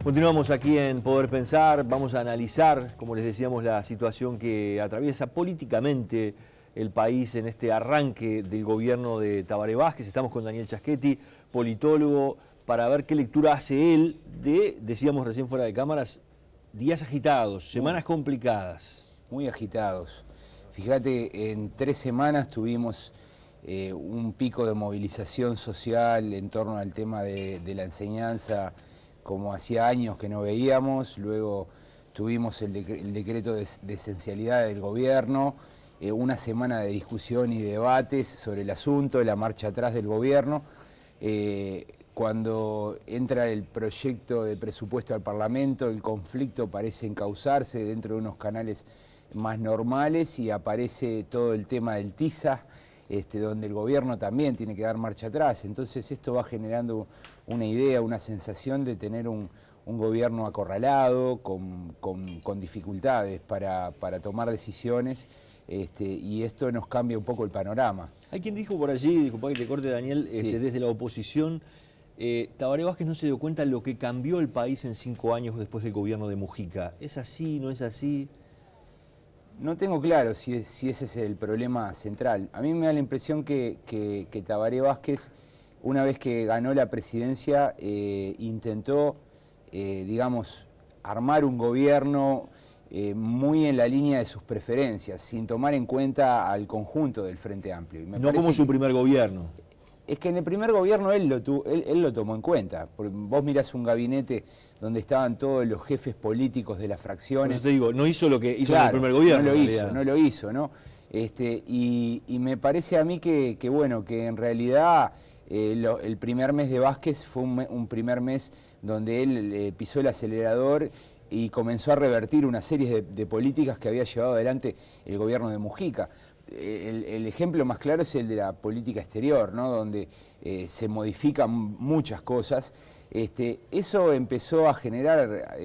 Continuamos aquí en Poder Pensar, vamos a analizar, como les decíamos, la situación que atraviesa políticamente el país en este arranque del gobierno de Tabaré Vázquez. Estamos con Daniel Chaschetti, politólogo, para ver qué lectura hace él de, decíamos recién fuera de cámaras, días agitados, semanas complicadas. Muy agitados. Fíjate, en 3 semanas tuvimos un pico de movilización social en torno al tema de la enseñanza, como hacía años que no veíamos. Luego tuvimos el decreto de esencialidad del gobierno, una semana de discusión y debates sobre el asunto, la marcha atrás del gobierno. Cuando entra el proyecto de presupuesto al Parlamento, el conflicto parece encauzarse dentro de unos canales más normales y aparece todo el tema del TISA, donde el gobierno también tiene que dar marcha atrás. Entonces esto va generando una idea, una sensación de tener un gobierno acorralado, con dificultades para tomar decisiones, y esto nos cambia un poco el panorama. Hay quien dijo por allí, disculpa que te corte, Daniel, Sí. desde la oposición, Tabaré Vázquez no se dio cuenta de lo que cambió el país en 5 años después del gobierno de Mujica. ¿Es así, no es así? No tengo claro si ese es el problema central. A mí me da la impresión que Tabaré Vázquez, una vez que ganó la presidencia, intentó, digamos, armar un gobierno muy en la línea de sus preferencias, sin tomar en cuenta al conjunto del Frente Amplio. Y me No como su primer gobierno. Es que en el primer gobierno él lo tomó en cuenta. Porque vos mirás un gabinete donde estaban todos los jefes políticos de las fracciones. Por eso te digo, no hizo lo que hizo Claro, en el primer gobierno. No lo hizo, ¿no? Y me parece a mí que bueno, que en realidad el primer mes de Vázquez fue un primer mes donde él pisó el acelerador y comenzó a revertir una serie de políticas que había llevado adelante el gobierno de Mujica. El ejemplo más claro es el de la política exterior, ¿no? Donde se modifican muchas cosas. Eso empezó a generar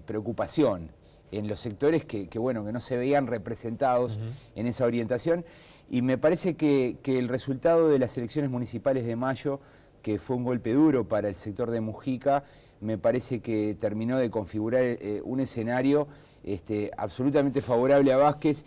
preocupación en los sectores que no se veían representados en esa orientación, y me parece que el resultado de las elecciones municipales de mayo, que fue un golpe duro para el sector de Mujica, me parece que terminó de configurar un escenario absolutamente favorable a Vázquez,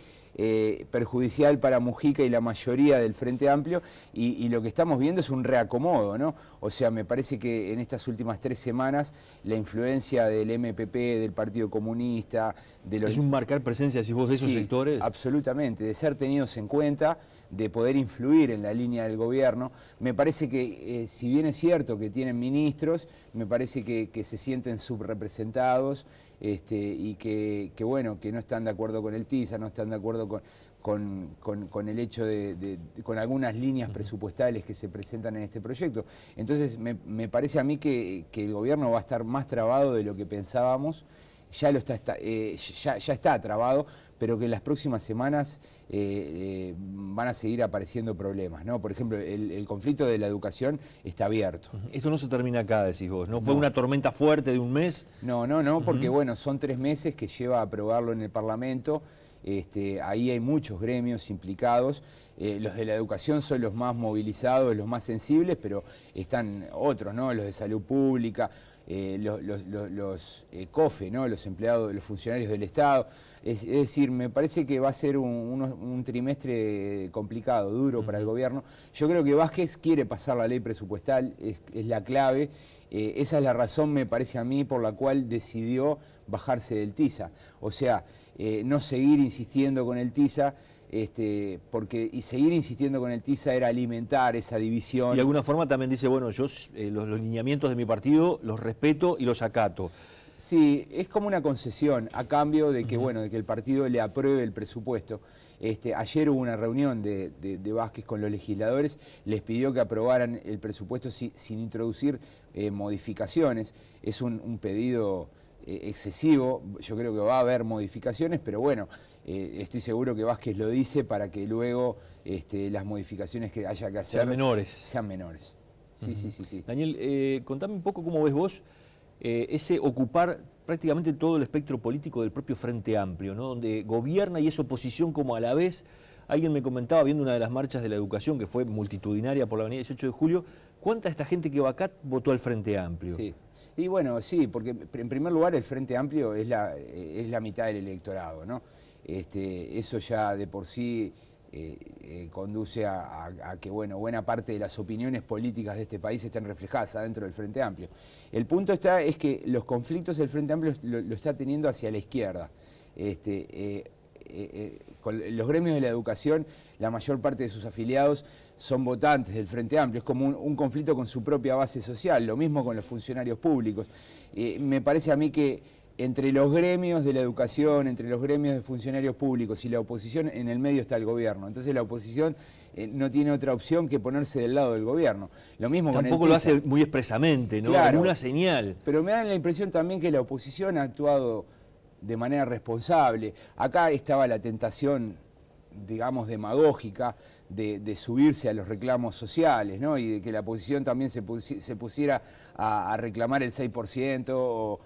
perjudicial para Mujica y la mayoría del Frente Amplio, y lo que estamos viendo es un reacomodo, ¿no? O sea, me parece que en estas últimas 3 semanas la influencia del MPP, del Partido Comunista, de los... ¿Es un marcar presencia, si vos, de esos sectores? Absolutamente, de ser tenidos en cuenta, de poder influir en la línea del gobierno. Me parece que, si bien es cierto que tienen ministros, me parece que se sienten subrepresentados, y que no están de acuerdo con el TISA, no están de acuerdo con el hecho con algunas líneas presupuestales que se presentan en este proyecto. Entonces me parece a mí que el gobierno va a estar más trabado de lo que pensábamos. Ya está trabado, pero que en las próximas semanas van a seguir apareciendo problemas, ¿no? Por ejemplo, el conflicto de la educación está abierto. Esto no se termina acá, decís vos, ¿no? ¿Fue una tormenta fuerte de un mes? No, porque son 3 meses que lleva a aprobarlo en el Parlamento. Ahí hay muchos gremios implicados. Los de la educación son los más movilizados, los más sensibles, pero están otros, ¿no? Los de salud pública, los COFE, ¿no? Los empleados, los funcionarios del Estado. Es decir, me parece que va a ser un trimestre complicado, duro para el gobierno. Yo creo que Vázquez quiere pasar la ley presupuestal, es la clave. Esa es la razón, me parece a mí, por la cual decidió bajarse del TISA. O sea, no seguir insistiendo con el TISA, y seguir insistiendo con el TISA era alimentar esa división. Y de alguna forma también dice, bueno, yo los lineamientos de mi partido los respeto y los acato. Sí, es como una concesión a cambio de que, de que el partido le apruebe el presupuesto. Ayer hubo una reunión de Vázquez con los legisladores, les pidió que aprobaran el presupuesto sin introducir modificaciones. Es un pedido excesivo, yo creo que va a haber modificaciones, pero estoy seguro que Vázquez lo dice para que luego las modificaciones que haya que hacer sean menores. Sí. Daniel, contame un poco cómo ves vos ese ocupar prácticamente todo el espectro político del propio Frente Amplio, ¿no? Donde gobierna y es oposición como a la vez. Alguien me comentaba, viendo una de las marchas de la educación, que fue multitudinaria por la avenida 18 de julio, ¿cuánta esta gente que va acá votó al Frente Amplio? Sí. Y bueno, sí, porque en primer lugar el Frente Amplio es la mitad del electorado, ¿no? Eso ya de por sí conduce a que, bueno, buena parte de las opiniones políticas de este país estén reflejadas adentro del Frente Amplio. El punto es que los conflictos del Frente Amplio lo está teniendo hacia la izquierda. Con los gremios de la educación, la mayor parte de sus afiliados son votantes del Frente Amplio, es como un conflicto con su propia base social, lo mismo con los funcionarios públicos. Me parece a mí que entre los gremios de la educación, entre los gremios de funcionarios públicos y la oposición, en el medio está el gobierno. Entonces la oposición no tiene otra opción que ponerse del lado del gobierno. Lo mismo con el Tampoco lo hace muy expresamente, ¿no? Claro, como una señal. Pero me da la impresión también que la oposición ha actuado de manera responsable. Acá estaba la tentación, digamos, demagógica de subirse a los reclamos sociales, ¿no? Y de que la oposición también se pusiera a reclamar el 6%.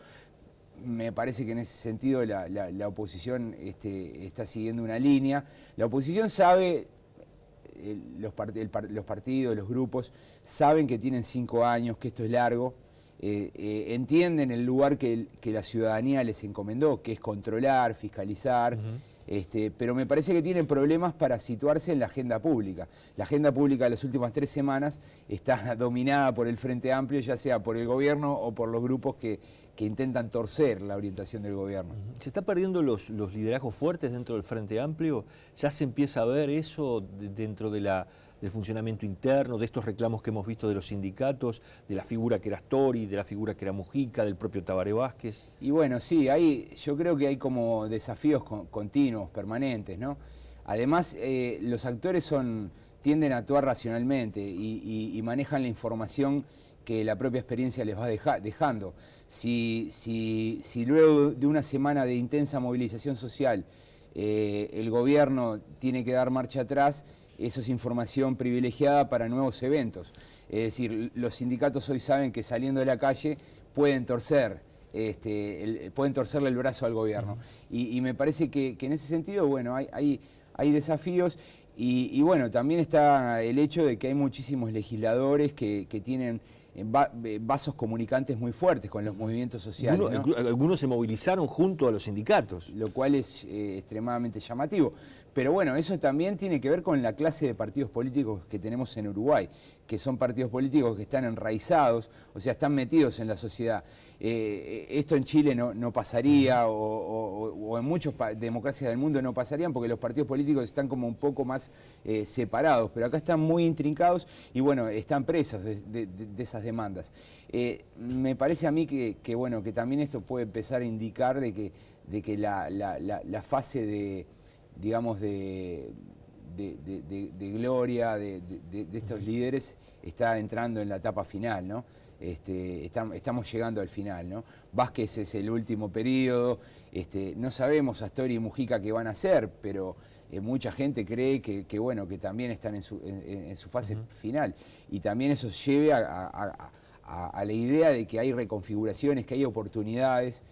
Me parece que en ese sentido la oposición está siguiendo una línea. La oposición sabe, los partidos, los grupos, saben que tienen 5 años, que esto es largo. Entienden el lugar que la ciudadanía les encomendó, que es controlar, fiscalizar, pero me parece que tienen problemas para situarse en la agenda pública. La agenda pública de las últimas 3 semanas está dominada por el Frente Amplio, ya sea por el gobierno o por los grupos que intentan torcer la orientación del gobierno. ¿Se está perdiendo los liderazgos fuertes dentro del Frente Amplio? ¿Ya se empieza a ver eso dentro de del funcionamiento interno, de estos reclamos que hemos visto de los sindicatos, de la figura que era Astori, de la figura que era Mujica, del propio Tabaré Vázquez? Y bueno, sí, yo creo que hay como desafíos continuos, permanentes, ¿no? Además, los actores tienden a actuar racionalmente y manejan la información que la propia experiencia les va dejando. Si luego de una semana de intensa movilización social el gobierno tiene que dar marcha atrás, eso es información privilegiada para nuevos eventos. Es decir, los sindicatos hoy saben que saliendo de la calle pueden torcerle el brazo al gobierno. Y me parece que en ese sentido, bueno, hay desafíos y bueno, también está el hecho de que hay muchísimos legisladores que tienen vasos comunicantes muy fuertes con los movimientos sociales, ¿no? Algunos se movilizaron junto a los sindicatos. Lo cual es extremadamente llamativo. Pero bueno, eso también tiene que ver con la clase de partidos políticos que tenemos en Uruguay, que son partidos políticos que están enraizados, o sea, están metidos en la sociedad. Esto en Chile no pasaría, o en muchas democracias del mundo no pasarían, porque los partidos políticos están como un poco más separados, pero acá están muy intrincados y bueno, están presos de esas demandas. Me parece a mí que bueno, que también esto puede empezar a indicar de que la fase de gloria de estos líderes está entrando en la etapa final, ¿no? Estamos llegando al final, ¿no? Vázquez es el último periodo, no sabemos Astori y Mujica qué van a hacer, pero mucha gente cree que bueno, que también están en su fase final, y también eso lleve a la idea de que hay reconfiguraciones, que hay oportunidades.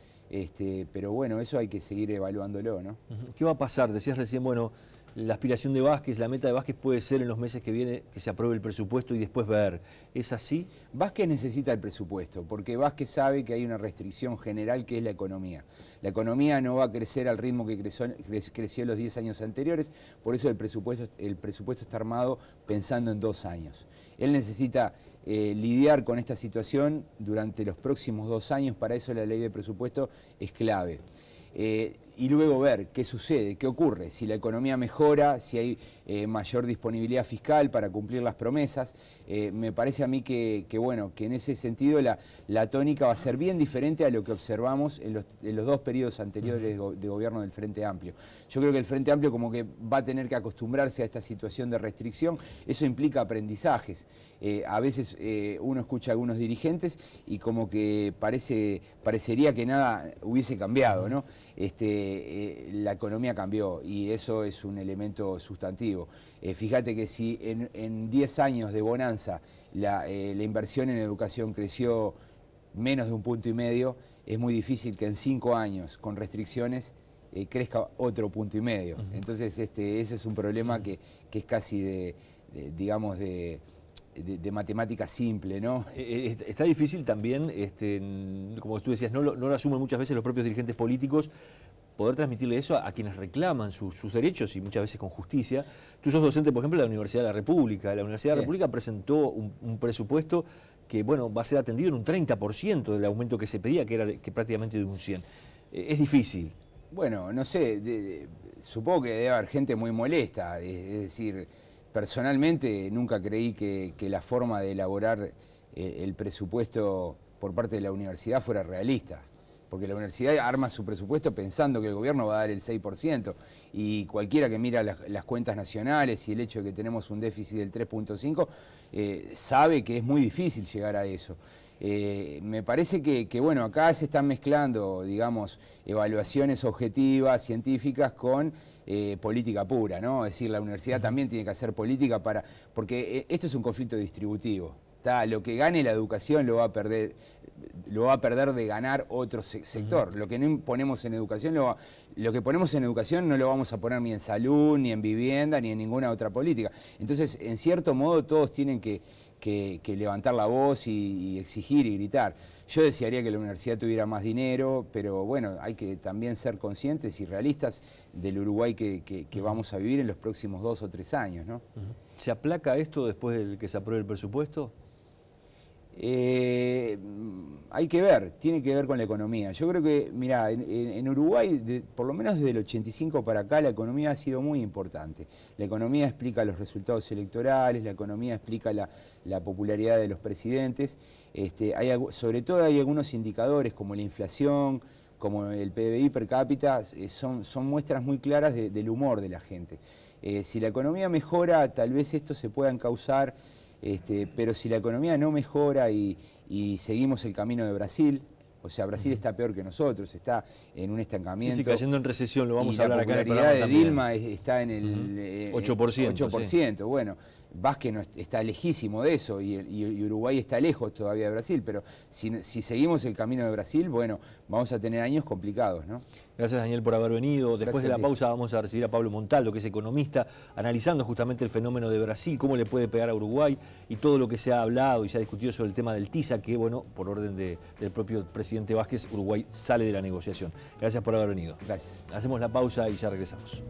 Pero bueno, eso hay que seguir evaluándolo, ¿no? ¿Qué va a pasar? Decías recién, bueno, la aspiración de Vázquez, la meta de Vázquez puede ser en los meses que vienen que se apruebe el presupuesto y después ver. ¿Es así? Vázquez necesita el presupuesto, porque Vázquez sabe que hay una restricción general que es la economía. La economía no va a crecer al ritmo que creció los 10 años anteriores, por eso el presupuesto está armado pensando en 2 años. Él necesita lidiar con esta situación durante los próximos 2 años, para eso la ley de presupuesto es clave. Y luego ver qué sucede, qué ocurre, si la economía mejora, si hay mayor disponibilidad fiscal para cumplir las promesas. Me parece a mí que bueno, que en ese sentido la tónica va a ser bien diferente a lo que observamos en los 2 periodos anteriores de gobierno del Frente Amplio. Yo creo que el Frente Amplio como que va a tener que acostumbrarse a esta situación de restricción. Eso implica aprendizajes. A veces uno escucha a algunos dirigentes y como que parecería que nada hubiese cambiado, ¿no? La economía cambió y eso es un elemento sustantivo. Fíjate que si en 10 años de bonanza la inversión en educación creció menos de 1,5 puntos, es muy difícil que en 5 años, con restricciones, crezca otro punto y medio. Entonces ese es un problema que es casi digamos, de matemática simple, ¿no? Está difícil también, como tú decías, no lo asumen muchas veces los propios dirigentes políticos, poder transmitirle eso a quienes reclaman sus derechos y muchas veces con justicia. Tú sos docente, por ejemplo, de la Universidad de la República. La Universidad de la República presentó un presupuesto que, bueno, va a ser atendido en un 30% del aumento que se pedía, que era prácticamente de un 100%. Es difícil. Bueno, no sé, supongo que debe haber gente muy molesta, es decir, personalmente nunca creí que la forma de elaborar el presupuesto por parte de la universidad fuera realista, porque la universidad arma su presupuesto pensando que el gobierno va a dar el 6%, y cualquiera que mira las cuentas nacionales y el hecho de que tenemos un déficit del 3.5, sabe que es muy difícil llegar a eso. Me parece que bueno, acá se están mezclando, digamos, evaluaciones objetivas, científicas, con política pura, ¿no? Es decir, la universidad también tiene que hacer política porque esto es un conflicto distributivo. Lo que gane la educación lo va a perder de ganar otro sector. Lo que no ponemos en educación, lo que ponemos en educación no lo vamos a poner ni en salud, ni en vivienda, ni en ninguna otra política. Entonces, en cierto modo, todos tienen que levantar la voz y exigir y gritar. Yo desearía que la universidad tuviera más dinero, pero bueno, hay que también ser conscientes y realistas del Uruguay que vamos a vivir en los próximos 2 o 3 años, ¿no? ¿Se aplaca esto después de que se apruebe el presupuesto? Hay que ver, tiene que ver con la economía. Yo creo que, mirá, en Uruguay, por lo menos desde el 85 para acá, la economía ha sido muy importante. La economía explica los resultados electorales, la economía explica la popularidad de los presidentes. Sobre todo hay algunos indicadores como la inflación, como el PBI per cápita, son muestras muy claras del humor de la gente. Si la economía mejora, tal vez esto se pueda encauzar. Pero si la economía no mejora y seguimos el camino de Brasil, o sea, Brasil está peor que nosotros, está en un estancamiento. Sí, cayendo en recesión, lo vamos a hablar acá en el programa. La programa popularidad de Dilma está en el 8%. 8%. Sí. Bueno, Vázquez está lejísimo de eso y Uruguay está lejos todavía de Brasil, pero si seguimos el camino de Brasil, bueno, vamos a tener años complicados, ¿no? Gracias, Daniel, por haber venido. Después de la pausa vamos a recibir a Pablo Montaldo, que es economista, analizando justamente el fenómeno de Brasil, cómo le puede pegar a Uruguay y todo lo que se ha hablado y se ha discutido sobre el tema del TISA, que, bueno, por orden del propio presidente Vázquez, Uruguay sale de la negociación. Gracias por haber venido. Gracias. Hacemos la pausa y ya regresamos.